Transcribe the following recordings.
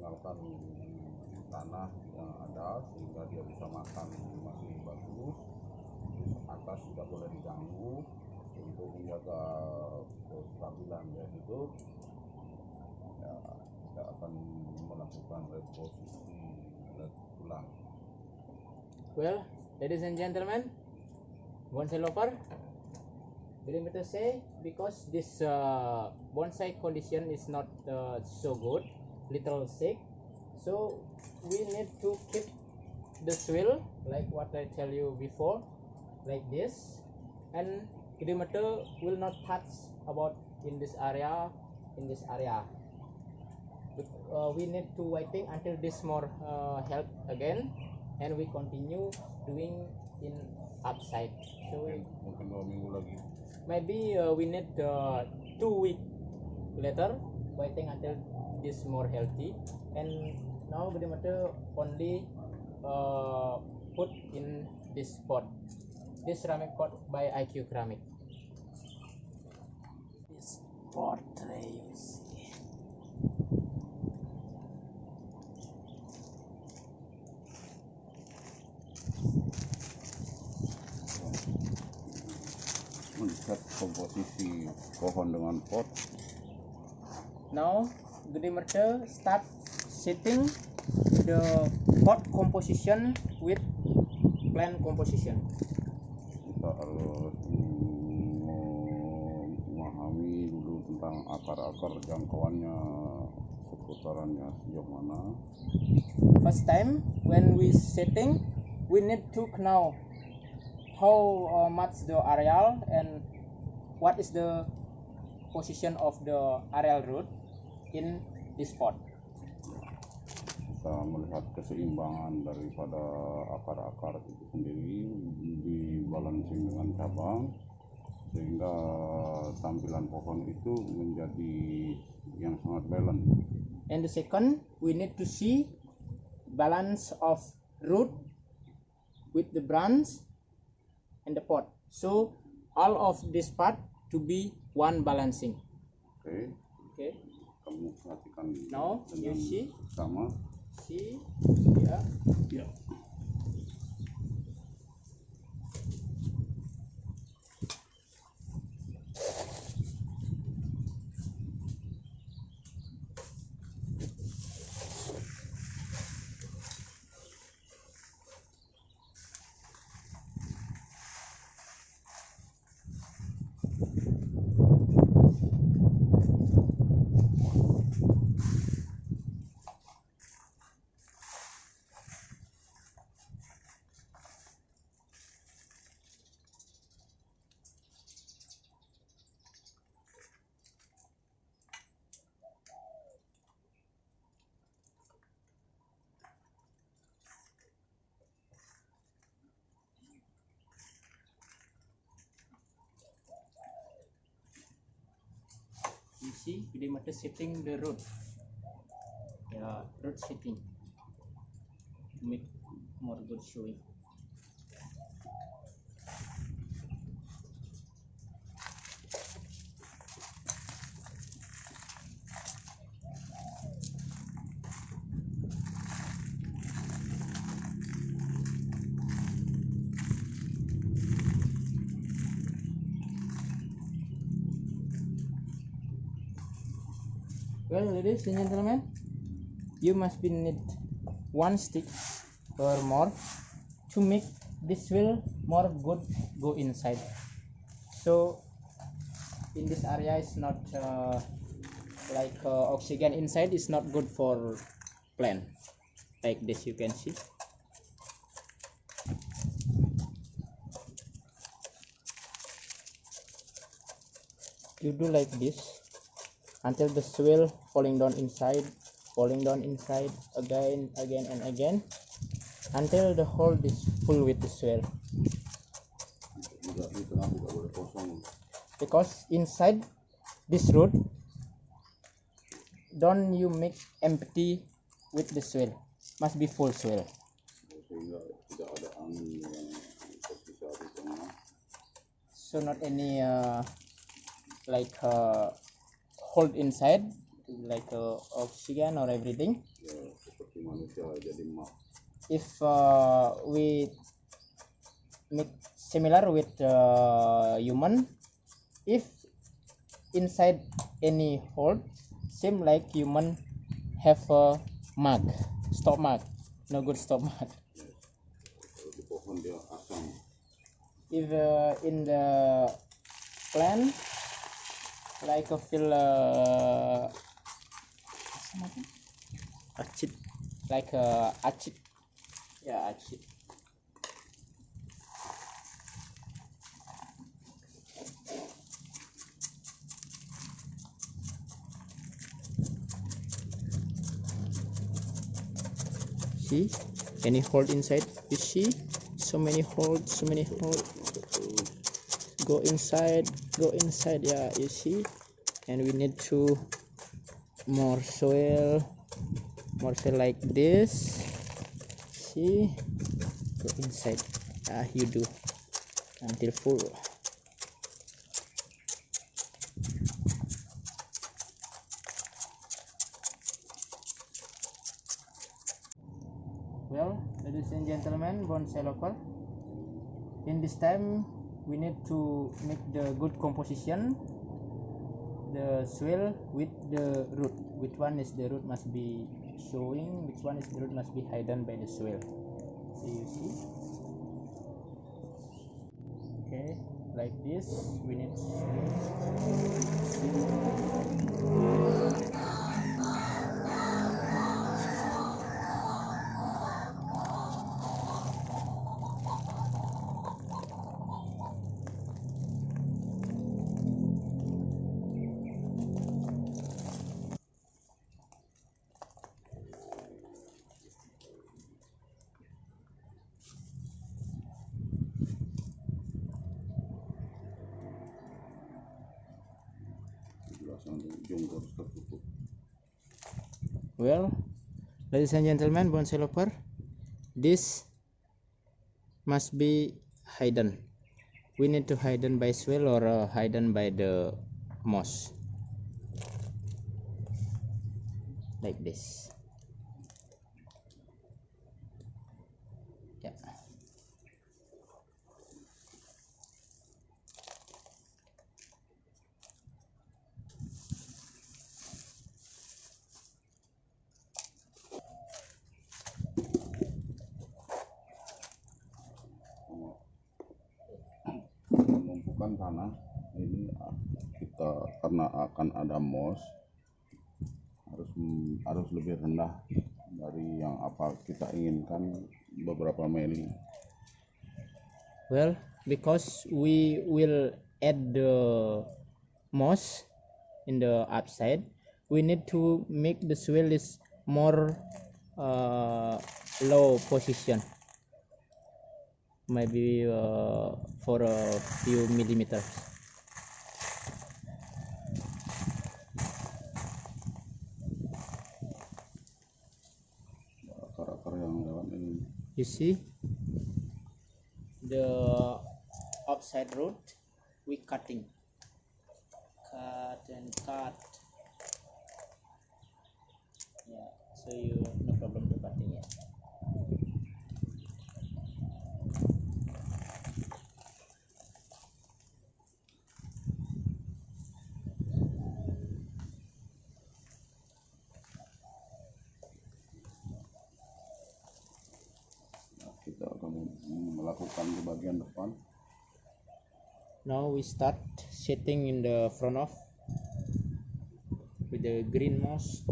mengentalkan tanah yang ada sehingga dia bisa makan masih bagus. Terus atas tidak boleh diganggu untuk menjaga kestabilan dia hidup. Ya, kita akan melakukan reposisi ulang. Well, ladies and gentlemen, bonsai lover, Gede Merta say because this bonsai condition is not so good, little sick, so we need to keep the soil like what I tell you before, like this, and Gede Merta will not touch about in this area. But, we need to waiting until this more help again, and we continue doing in upside. So Mungkin 2 minggu lagi. maybe we need 2 weeks later waiting until this more healthy, and now Gede Merta only put in this pot, this ceramic pot by IQ Ceramic. This pot tray you see. Melihat komposisi pohon dengan pot. Now Gede Merta start setting the pot composition with plant composition. Kita harus memahami dulu tentang akar-akar jangkauannya, seputarannya sejauh mana. First time when we setting, we need to know how much the areal and what is the position of the areal root in this pot. Kita melihat keseimbangan daripada akar-akar itu sendiri dibalancing dengan cabang sehingga tampilan pohon itu menjadi yang sangat balance. And the second, we need to see balance of root with the branch and the pot. So all of this part to be one balancing. Oke. Okay. Kamu perhatikan Now you see. Sama. See. Yeah. Ya. You see, Gede Merta setting the root. Yeah, root setting to make more good showing. Well, ladies and gentlemen, you must be need 1 stick or more to make this will more good go inside. So in this area is not like oxygen inside is not good for plant. Like this you can see. You do like this until the soil falling down inside, again and again, until the hole is full with the soil. Because inside this root, don't you make empty with the soil, must be full soil. So not any hold inside like oxygen or everything. manusia jadi map. If we make similar with human, if inside any hole seem like human have a mug, stomach, no good stomach. Kalau di pohon dia asam. If in the plant like a feel acid, like acid, yeah, acid. See, any hole inside? You see, so many holes, so many holes. Go inside, yeah, you see. And we need to more soil like this. See, go inside. You do until full. Well, ladies and gentlemen, bonsai lover, in this time we need to make the good composition, the soil with the root. Which one is the root must be showing, which one is the root must be hidden by the soil. So you see, okay, like this we need well, ladies and gentlemen, bonsai lover, this must be hidden. We need to hidden by soil or hidden by the moss, like this. Yeah. Menumpukan tanah ini kita karena akan ada moss, harus lebih rendah dari yang apa kita inginkan beberapa mili. Well, because we will add the moss in the upside, we need to make the soil is more low position, maybe for a few millimeters. Akar-akar yang dalam ini. You see, the upside root we cut and cut. Yeah, so you no problem to cutting it. Kita akan melakukan di bagian depan. Now we start setting in the front of with the green moss.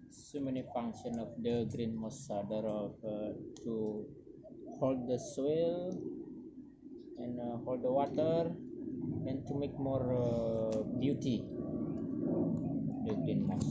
So many function of the green moss are there to hold the soil and hold the water and to make more beauty the green moss.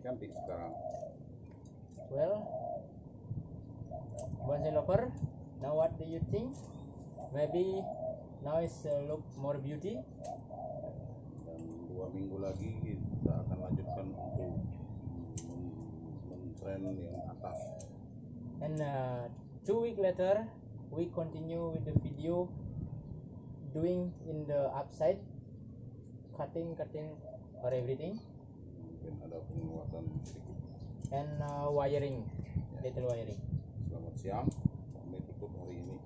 cantik sekarang. Well, bonsai lover, now what do you think? Maybe now it's look more beauty. Dan 2 minggu lagi kita akan lanjutkan untuk mentren yang atas. And 2 weeks later, we continue with the video doing in the upside, cutting or everything, Mungkin ada penguatan sedikit. and wiring, little wiring. Selamat siang, kami tutup hari ini.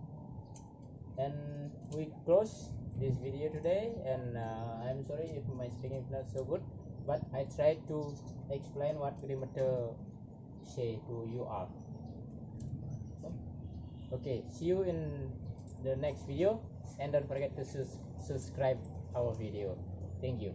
And we close this video today, and I'm sorry if my speaking is not so good, but I tried to explain what Gede Merta say to you all. Okay, see you in the next video, and don't forget to subscribe our video. Thank you.